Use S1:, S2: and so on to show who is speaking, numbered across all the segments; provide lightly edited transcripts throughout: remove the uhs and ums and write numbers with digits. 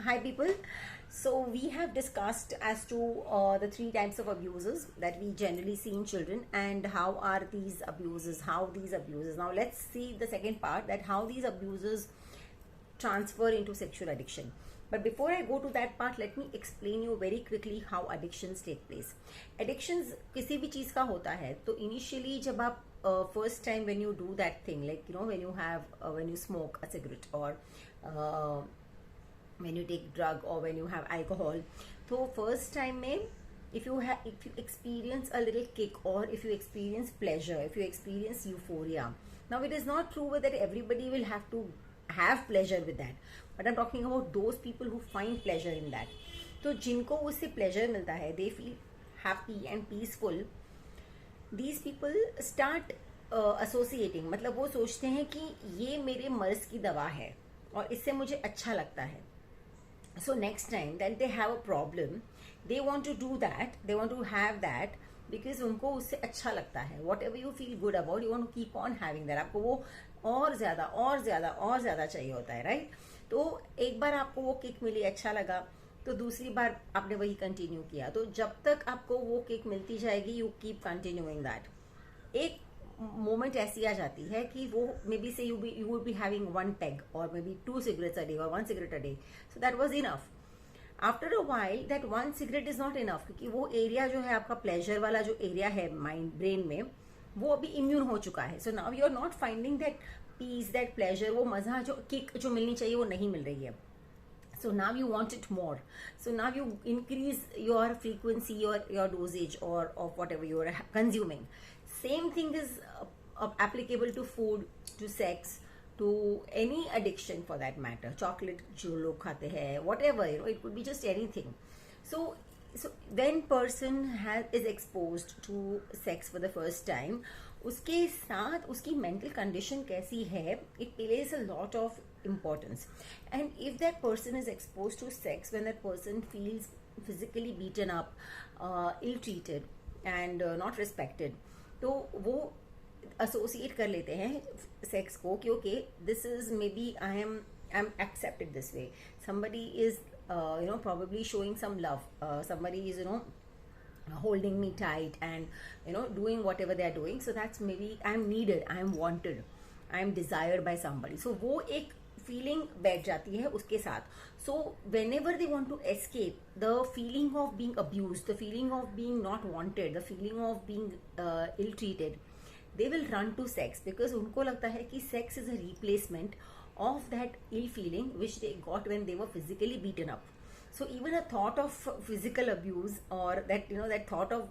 S1: Hi people. So we have discussed as to the three types of abuses that we generally see in children and how are these abuses, Now let's see the second part, that how these abuses transfer into sexual addiction. But before I go to that part, let me explain you very quickly how addictions take place. Addictions किसी भी चीज़ का होता है तो initially जब आप first time when you do that thing, like when you smoke a cigarette or when you take drug or when you have alcohol, तो first time में if you experience a little kick or if you experience pleasure, if you experience euphoria. Now it is not true that everybody will have to have pleasure with that, but I'm talking about those people who find pleasure in that. तो जिनको उससे pleasure मिलता है, they feel happy and peaceful. These people start associating, मतलब वो सोचते हैं कि ये मेरे मर्ज की दवा है और इससे मुझे अच्छा लगता है. So next time that they have a problem, they want to do that, they want to have that because उनको उससे अच्छा लगता है. Whatever you feel good about, you want to keep on having that. आपको वो और ज़्यादा चाहिए होता है, राइट? तो एक बार आपको वो किक मिली, अच्छा लगा, तो दूसरी बार आपने वही कंटिन्यू किया. तो जब तक आपको वो किक मिलती जाएगी, यू कीप कंटिन्यूइंग दैट. एक मोमेंट ऐसी आ जाती है कि वो मे बी से you will be having one peg और may be 2 cigarettes a day or 1 cigarette a day. So that was enough. After a while that 1 cigarette is not enough, क्योंकि वो एरिया जो है आपका प्लेजर वाला जो area है माइंड ब्रेन में, वो अभी इम्यून हो चुका है. So now you are not finding that peace, that pleasure, वो मजा, जो किक जो मिलनी चाहिए वो नहीं मिल रही है. So now you want it more. So now you increase your frequency, your dosage or of whatever you are consuming. Same thing is applicable to food, to sex, to any addiction for that matter. Chocolate जो लोग खाते हैं, whatever, it could be just anything. So when person is exposed to sex for the first time, उसके साथ उसकी mental condition कैसी है, it plays a lot of importance. And if that person is exposed to sex when that person feels physically beaten up, ill-treated and not respected, तो वो associate कर लेते हैं sex को कि okay, this is maybe I'm accepted this way. Somebody is probably showing some love. Somebody is holding me tight and doing whatever they are doing. So that's maybe I'm needed, I'm wanted, I'm desired by somebody. So वो एक feeling बैठ जाती है उसके साथ. So whenever they want to escape the feeling of being abused, the feeling of being not wanted, the feeling of being ill-treated, they will run to sex because उनको लगता है कि sex is a replacement of that ill feeling which they got when they were physically beaten up. So even a thought of physical abuse or that thought of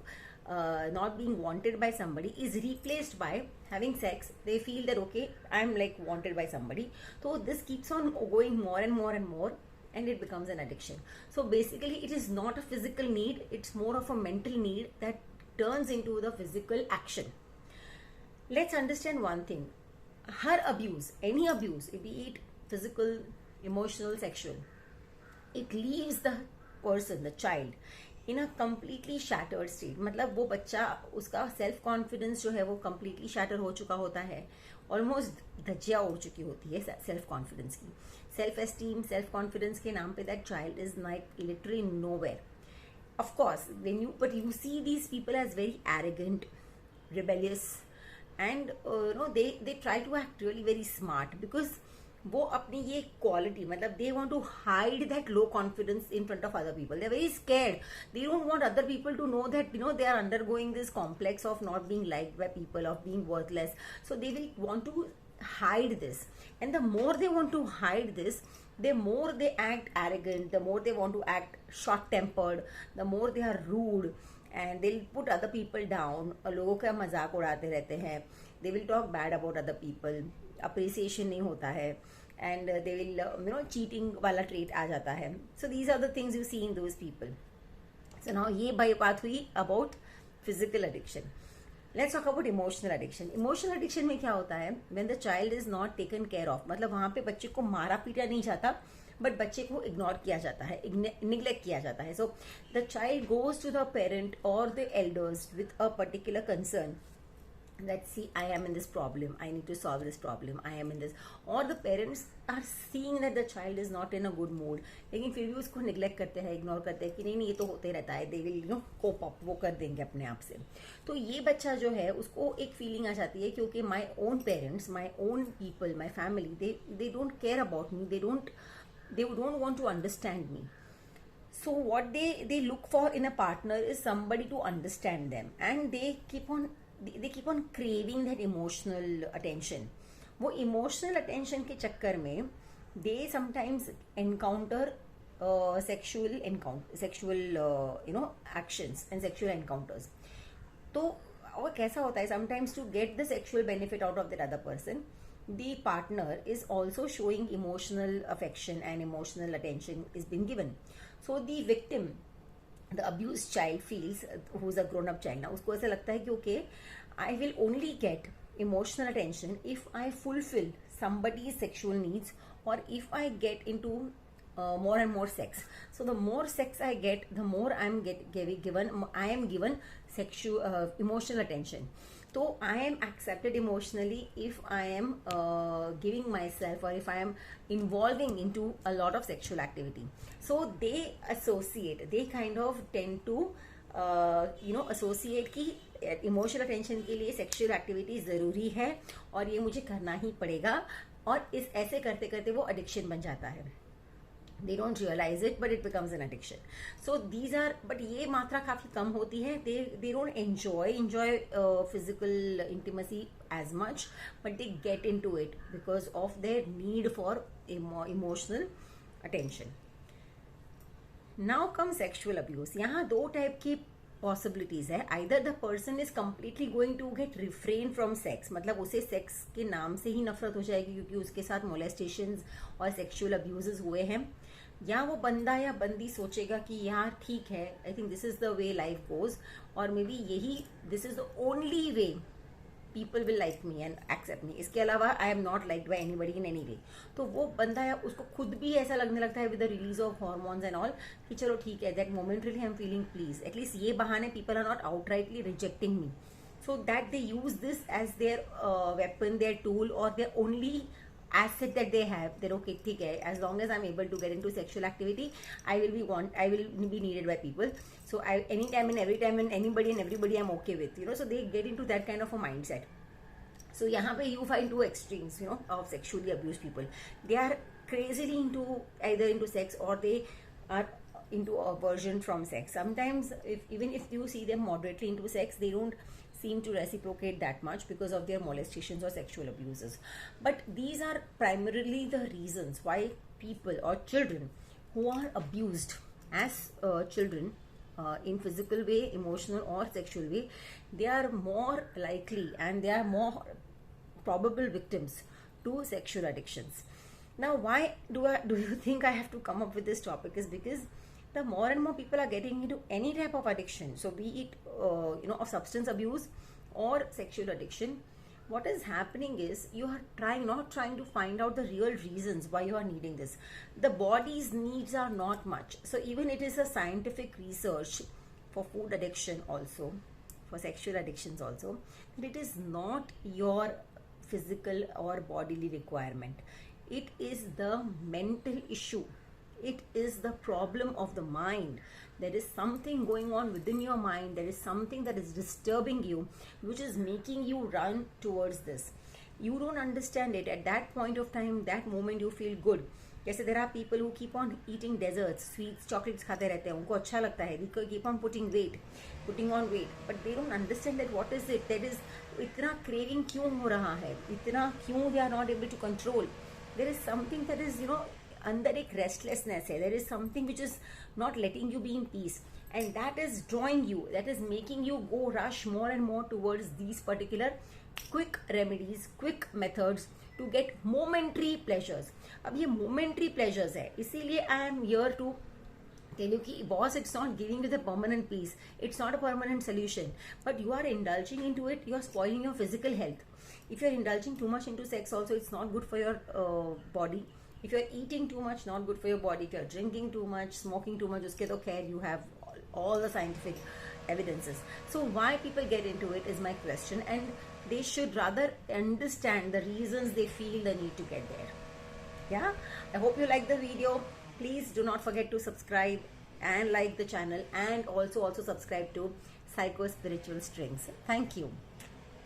S1: not being wanted by somebody is replaced by having sex. They feel that okay, I'm like wanted by somebody. So this keeps on going more and more and more, and it becomes an addiction. So basically it is not a physical need, it's more of a mental need that turns into the physical action. Let's understand one thing. Her abuse, any abuse, be it physical, emotional, sexual, it leaves the person, the child, in a completely shattered state. मतलब वो बच्चा, उसका self confidence जो है वो completely shatter हो चुका होता है, ऑलमोस्ट धज्जियाँ उड़ चुकी होती है सेल्फ कॉन्फिडेंस की. सेल्फ एस्टीम, सेल्फ कॉन्फिडेंस के नाम पे that child is like literally nowhere. Of course, but you see these people as very arrogant, rebellious, and they try to act really very smart because वो अपनी ये quality, मतलब they want to hide that low confidence in front of other people. They're very scared. They don't want other people to know that they are undergoing this complex of not being liked by people, of being worthless. So they will want to hide this, and the more they want to hide this, the more they act arrogant, the more they want to act short-tempered, the more they are rude, and they'll put other people down. लोगों का मजाक उड़ाते रहते हैं. They will talk bad about other people. Appreciation नहीं होता है, and they will cheating वाला trait आ जाता है. So these are the things you see in those people. So now ये बात हुई about physical addiction. Let's talk about emotional addiction. Emotional addiction में क्या होता है? When the child is not taken care of, मतलब वहाँ पे बच्चे को मारा पीटा नहीं जाता, बट बच्चे को इग्नोर किया जाता है, निग्लेक्ट किया जाता है. So the child goes to the parent और the elders with a particular concern that see, I am in this problem, I need to solve this problem, I am in this, or the parents are seeing that the child is not in a good mood, लेकिन फिर भी उसको neglect करते हैं, ignore करते हैं कि नहीं नहीं ये तो होते रहता है, they will cope up, वो कर देंगे अपने आप से. तो ये बच्चा जो है उसको एक फीलिंग आ जाती है क्योंकि my own parents, my own people, my family, they don't care about me, they don't want to understand me. So what they look for in a partner is somebody to understand them, and they keep on craving that emotional attention. वो emotional attention के चक्कर में they sometimes encounter sexual actions and sexual encounters. तो और कैसा होता है, sometimes to get the sexual benefit out of that other person, the partner is also showing emotional affection and emotional attention is being given. So the victim, the abused child feels, who's a grown up child now, उसको ऐसा लगता है कि okay, I will only get emotional attention if I fulfill somebody's sexual needs, or if I get into more and more sex. So the more sex I get, the more I am given sexual emotional attention. So I am accepted emotionally if I am giving myself, or if I am involving into a lot of sexual activity. So they kind of tend to associate कि emotional attention के लिए sexual activity ज़रूरी है और ये मुझे करना ही पड़ेगा, और इस ऐसे करते करते वो एडिक्शन बन जाता है. They don't realize it, but it becomes an addiction. So these are, but ये मात्रा काफ़ी कम होती है. They don't enjoy physical intimacy as much, but they get into it because of their need for emotional attention. Now comes sexual abuse. यहाँ दो type की possibilities है. Either the person is completely going to get refrain from sex, मतलब उसे sex के नाम से ही नफरत हो जाएगी क्योंकि उसके साथ मोलेस्टेशन और सेक्सुअल अब्यूजेस हुए हैं, या वो बंदा या बंदी सोचेगा कि यार ठीक है, I think this is the way life goes, और मे बी यही this is the only way people will like me and accept me, इसके अलावा I am not liked by anybody in any way. तो वो बंदा या उसको खुद भी ऐसा लगने लगता है with the release of hormones and all कि चलो ठीक है, that momentarily I am feeling pleased, at least ये बहाने people are not outrightly rejecting me, so that they use this as their weapon, their tool, or their only asset that they have. That okay, ठीक है, as long as I'm able to get into sexual activity, I will be needed by people. So anytime and every time and anybody and everybody I'm okay with, so they get into that kind of a mindset. So यहाँ पे you find two extremes, of sexually abused people. They are crazily either into sex, or they are into aversion from sex. Sometimes even if you see them moderately into sex, they don't seem to reciprocate that much because of their molestations or sexual abuses. But these are primarily the reasons why people or children who are abused as children, in physical way, emotional or sexual way, they are more likely and they are more probable victims to sexual addictions. Now why do you think I have to come up with this topic is because the more and more people are getting into any type of addiction, so be it of substance abuse or sexual addiction, what is happening is you are not trying to find out the real reasons why you are needing this. The body's needs are not much. So even it is a scientific research for food addiction also, for sexual addictions also, that it is not your physical or bodily requirement. It is the mental issue. It is the problem of the mind. There is something going on within your mind. There is something that is disturbing you, which is making you run towards this. You don't understand it. At that point of time, that moment you feel good. जैसे there are people who keep on eating desserts, sweets, chocolates खाते रहते हैं, उनको अच्छा लगता है. They keep on putting on weight, but they don't understand that what is it. That is, इतना craving क्यों हो रहा है? इतना क्यों they are not able to control? There is something that is अंदर एक restlessness है. There is something which is not letting you be in peace, and that is drawing you, that is making you go rush more and more towards these particular quick remedies, quick methods to get momentary pleasures. अब ये momentary pleasures है, इसीलिए I am here to tell you कि boss, it's not giving you the permanent peace, it's not a permanent solution, but you are indulging into it, you are spoiling your physical health. If you are indulging too much into sex also, it's not good for your body. If you are eating too much, not good for your body. If you are drinking too much, smoking too much, uske to khair, you have all the scientific evidences. So why people get into it is my question. And they should rather understand the reasons they feel the need to get there. Yeah, I hope you like the video. Please do not forget to subscribe and like the channel, and also subscribe to Psycho Spiritual Strings. Thank you.